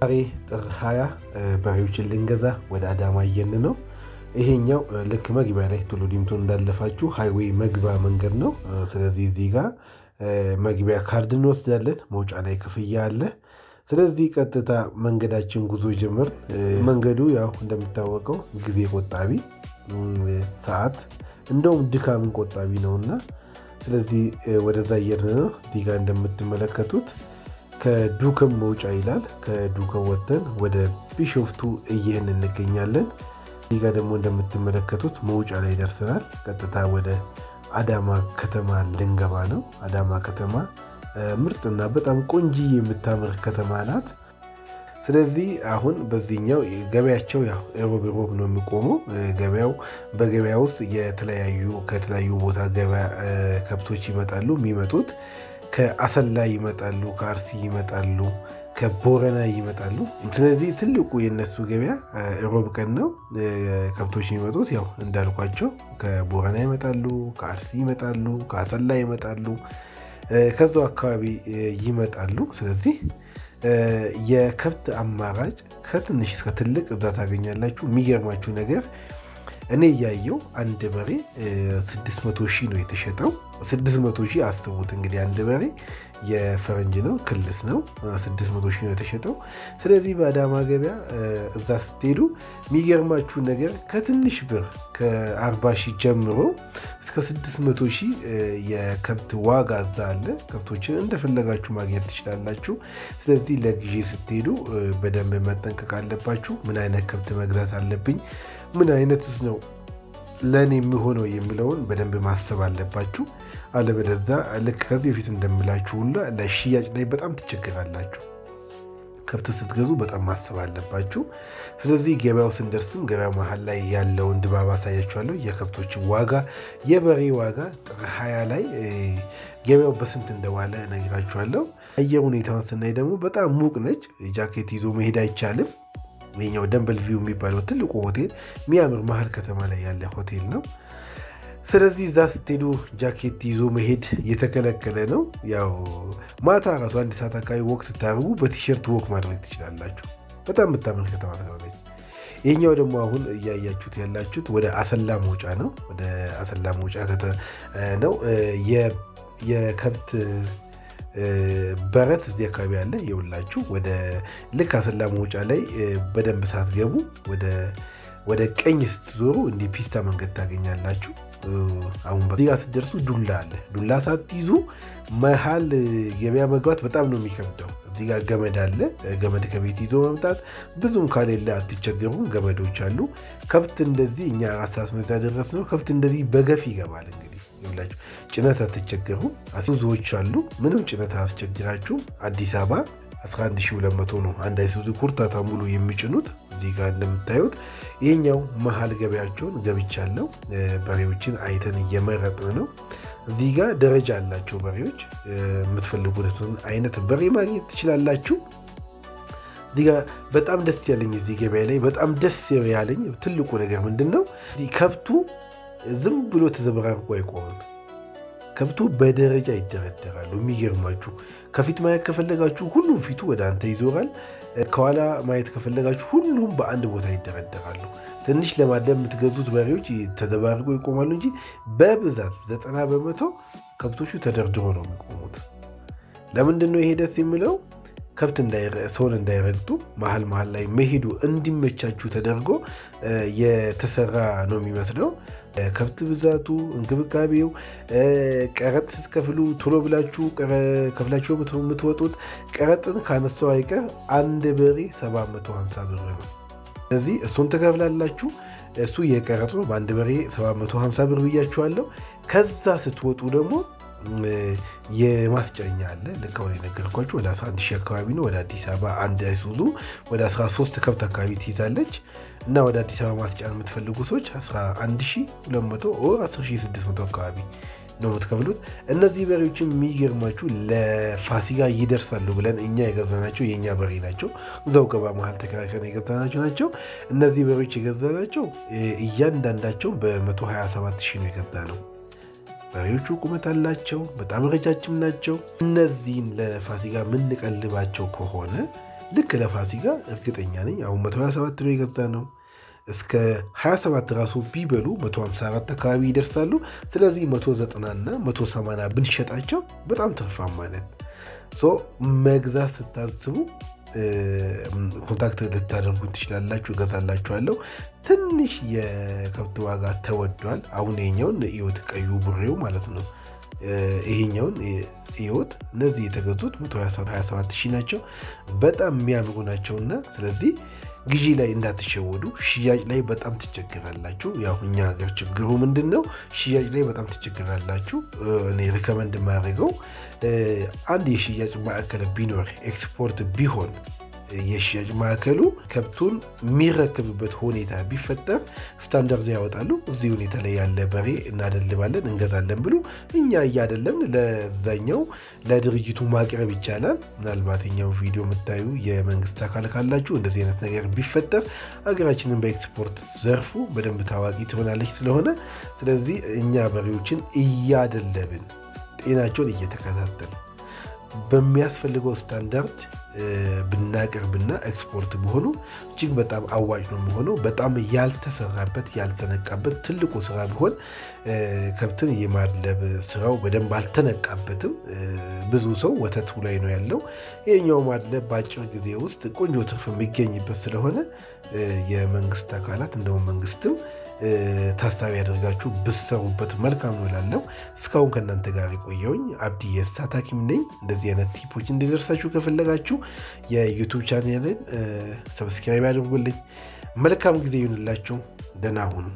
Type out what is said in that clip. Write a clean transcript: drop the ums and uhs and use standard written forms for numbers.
ዛሬ ጥር 20 በሬዎችን ልንገዛ ወደ አዳማ እየን ነው። ይሄኛው ልክ መግቢያ ላይ ቱሉ ዲምቱን እንዳለፋችሁ ሃይዌይ መግቢያ መንገድ ነው። ስለዚህ እዚህ ጋር መግቢያ ካርድ እንወስዳለን። መውጫ ላይ ክፍያ አለ። ስለዚህ ቀጥታ መንገዳችን ጉዞ ጀምር። መንገዱ ያው እንደሚታወቀው ጊዜ ቆጣቢ፣ ሰዓት እንደውም ድካምን ቆጣቢ ነውና ስለዚህ ወደዛ እየሄድን ነው። እዚህ ጋር እንደምትመለከቱት ከዱከም መውጫ ይላል። ከዱከም ወጥተን ወደ ቢሾፍቱ እየሄድን እንገኛለን። እዚህ ጋር ደግሞ እንደምትመለከቱት መውጫ ላይ ደርሰናል። ቀጥታ ወደ አዳማ ከተማ ልንገባ ነው። አዳማ ከተማ ምርጥና በጣም ቆንጂዬ የምታምር ከተማ ናት። ስለዚህ አሁን በዚህኛው ገበያቸው ያው ሮብ ነው የሚቆመው። በገበያ ውስጥ ከተለያዩ ቦታ ገበያ ከብቶች ይመጣሉ። የሚመጡት ከአሰላ ይመጣሉ፣ ከአርሲ ይመጣሉ፣ ከቦረና ይመጣሉ። ስለዚህ ትልቁ የነሱ ገበያ ሮብ ቀን ነው። ከብቶች የሚመጡት ያው እንዳልኳቸው ከቦረና ይመጣሉ፣ ከአርሲ ይመጣሉ፣ ከአሰላ ይመጣሉ፣ ከዛው አካባቢ ይመጣሉ። ስለዚህ የከብት አማራጭ ከትንሽ እስከ ትልቅ እዛ ታገኛላችሁ። የሚገርማችሁ ነገር እኔ እያየው አንድ በሬ 600 ሺህ ነው የተሸጠው። 600 ሺህ አስቡት እንግዲህ አንድ በሬ የፈረንጅ ነው፣ ክልስ ነው። 600 ሺህ ነው የተሸጠው። ስለዚህ በአዳማ ገበያ እዛ ስትሄዱ የሚገርማችሁ ነገር ከትንሽ ብር ከ40 ሺህ ጀምሮ እስከ 600 ሺህ የከብት ዋጋ እዛ አለ። ከብቶችን እንደፈለጋችሁ ማግኘት ትችላላችሁ። ስለዚህ ለግዢ ስትሄዱ በደንብ መጠንቀቅ አለባችሁ። ምን አይነት ከብት መግዛት አለብኝ፣ ምን አይነትስ ነው ለእኔ የሚሆነው የሚለውን በደንብ ማሰብ አለባችሁ። አለበለዚያ ልክ ከዚህ በፊት እንደምላችሁ ሁላ ለሽያጭ ላይ በጣም ትቸገራላችሁ። ከብት ስትገዙ በጣም ማሰብ አለባችሁ። ስለዚህ ገበያው ስንደርስም ገበያ መሀል ላይ ያለውን ድባብ አሳያችኋለሁ። የከብቶችን ዋጋ፣ የበሬ ዋጋ ጥር 20 ላይ ገበያው በስንት እንደዋለ ነግራችኋለሁ። አየር ሁኔታውን ስናይ ደግሞ በጣም ሙቅ ነች። ጃኬት ይዞ መሄድ አይቻልም። ይሄኛው ደንበል ቪው የሚባለው ትልቁ ሆቴል የሚያምር መሀል ከተማ ላይ ያለ ሆቴል ነው። ስለዚህ እዛ ስትሄዱ ጃኬት ይዞ መሄድ የተከለከለ ነው። ያው ማታ ራሱ 1 ሰዓት አካባቢ ወክ ስታደርጉ በቲሸርት ወክ ማድረግ ትችላላችሁ። በጣም የምታምር ከተማ ስለሆነች። ይሄኛው ደግሞ አሁን እያያችሁት ያላችሁት ወደ አሰላ መውጫ ነው። ወደ አሰላ መውጫ ነው። የከብት በረት እዚህ አካባቢ አለ። የውላችሁ ወደ ልክ አሰላ መውጫ ላይ በደንብ ሳትገቡ ወደ ቀኝ ስትዞሩ እንዲህ ፒስታ መንገድ ታገኛላችሁ። አሁን በዚህ ጋር ስትደርሱ ዱላ አለ። ዱላ ሳትይዙ መሀል ገበያ መግባት በጣም ነው የሚከብደው። እዚህ ጋር ገመድ አለ። ገመድ ከቤት ይዞ መምጣት ብዙም ካሌለ አትቸገሩም። ገመዶች አሉ። ከብት እንደዚህ እኛ አሳስመዛ ደረስ ነው። ከብት እንደዚህ በገፍ ይገባል። እንግዲህ ይኸውላችሁ ጭነት አትቸገሩም። አይሱዙዎች አሉ። ምንም ጭነት አያስቸግራችሁም። አዲስ አበባ 11200 ነው አንድ አይሱዙ ኩርታታ ሙሉ የሚጭኑት። እዚህ ጋር እንደምታዩት ይሄኛው መሀል ገበያቸውን ገብቻለሁ። በሬዎችን አይተን እየመረጥን ነው። እዚህ ጋር ደረጃ አላቸው በሬዎች። የምትፈልጉትን አይነት በሬ ማግኘት ትችላላችሁ። እዚህ ጋር በጣም ደስ ያለኝ እዚህ ገበያ ላይ በጣም ደስ ያለኝ ትልቁ ነገር ምንድን ነው? እዚህ ከብቱ ዝም ብሎ ተዘበራርቆ አይቆምም። ከብቱ በደረጃ ይደረደራሉ። የሚገርማችሁ ከፊት ማየት ከፈለጋችሁ ሁሉም ፊቱ ወደ አንተ ይዞራል። ከኋላ ማየት ከፈለጋችሁ ሁሉም በአንድ ቦታ ይደረደራሉ። ትንሽ ለማደም የምትገዙት በሬዎች ተዘባርቀው ይቆማሉ እንጂ በብዛት 90% ከብቶቹ ተደርድሮ ነው የሚቆሙት። ለምንድን ነው ይሄ ደስ የሚለው? ከብት ሰውን እንዳይረግጡ መሀል ላይ መሄዱ እንዲመቻችሁ ተደርጎ የተሰራ ነው የሚመስለው። ከብት ብዛቱ፣ እንክብካቤው፣ ቀረጥ ስትከፍሉ ቶሎ ብላችሁ ከፍላችሁ የምትወጡት ቀረጥን ካነሳው አይቀር አንድ በሬ 750 ብር ነው። ስለዚህ እሱን ትከፍላላችሁ። እሱ የቀረጥ ነው። በአንድ በሬ 750 ብር ብያችኋለሁ። ከዛ ስትወጡ ደግሞ የማስጫኛ አለ። ልክ አሁን የነገርኳችሁ ወደ 11 ሺህ አካባቢ ነው። ወደ አዲስ አበባ አንድ አይሱዙ ወደ 13 ከብት አካባቢ ትይዛለች እና ወደ አዲስ አበባ ማስጫን የምትፈልጉ ሰዎች 11200 ወር 10600 አካባቢ ነው የምትከፍሉት። እነዚህ በሬዎችን የሚገርማችሁ ለፋሲካ ይደርሳሉ ብለን እኛ የገዛናቸው የእኛ በሬ ናቸው። እዛው ገባ መሀል ተከራከረን የገዛናቸው ናቸው። እነዚህ በሬዎች የገዛናቸው እያንዳንዳቸው በ127 ሺህ ነው የገዛ ነው። በሬዎቹ ቁመት አላቸው፣ በጣም ረጃጅም ናቸው። እነዚህን ለፋሲካ የምንቀልባቸው ከሆነ ልክ ለፋሲካ እርግጠኛ ነኝ አሁን 127 ነው የገዛ ነው። እስከ 27 ራሱ ቢበሉ 154 አካባቢ ይደርሳሉ። ስለዚህ 190 እና 180 ብንሸጣቸው በጣም ትርፋማ ነን። መግዛት ስታስቡ ኮንታክት ልታደርጉን ትችላላችሁ፣ እገዛላችኋለሁ። ትንሽ የከብት ዋጋ ተወዷል። አሁን ይሄኛውን እዩት፣ ቀዩ ቡሬው ማለት ነው። ይሄኛውን እዩት። እነዚህ የተገዙት 127 ሺህ ናቸው። በጣም የሚያምሩ ናቸውና ስለዚህ ግዢ ላይ እንዳትሸወዱ። ሽያጭ ላይ በጣም ትቸግራላችሁ። ያው እኛ ሀገር ችግሩ ምንድን ነው? ሽያጭ ላይ በጣም ትቸግራላችሁ። እኔ ሪከመንድ የማደርገው አንድ የሽያጭ ማዕከል ቢኖር ኤክስፖርት ቢሆን የሽያጭ ማዕከሉ ከብቱን የሚረክብበት ሁኔታ ቢፈጠር ስታንዳርድ ያወጣሉ። እዚህ ሁኔታ ላይ ያለ በሬ እናደልባለን እንገዛለን ብሎ እኛ እያደለምን ለዛኛው ለድርጅቱ ማቅረብ ይቻላል። ምናልባት ኛው ቪዲዮ የምታዩ የመንግስት አካል ካላችሁ እንደዚህ አይነት ነገር ቢፈጠር ሀገራችንን በኤክስፖርት ዘርፉ በደንብ ታዋቂ ትሆናለች ስለሆነ ስለዚህ እኛ በሬዎችን እያደለብን ጤናቸውን እየተከታተል በሚያስፈልገው ስታንዳርድ ብናቀርብና ኤክስፖርት ቢሆኑ እጅግ በጣም አዋጭ ነው የሚሆነው። በጣም ያልተሰራበት ያልተነቃበት ትልቁ ስራ ቢሆን ከብትን የማድለብ ስራው በደንብ አልተነቃበትም። ብዙ ሰው ወተቱ ላይ ነው ያለው። ይሄኛው ማድለብ በአጭር ጊዜ ውስጥ ቆንጆ ትርፍ የሚገኝበት ስለሆነ የመንግስት አካላት እንደውም መንግስትም ታሳቢ ያደርጋችሁ ብትሰሩበት መልካም ነው እላለሁ። እስካሁን ከእናንተ ጋር የቆየውኝ አብዲ የእንስሳት ሐኪም ነኝ። እንደዚህ አይነት ቲፖች እንዲደርሳችሁ ከፈለጋችሁ የዩቱብ ቻናልን ሰብስክራይብ ያድርጉልኝ። መልካም ጊዜ ይሁንላችሁ። ደህና ሁኑ።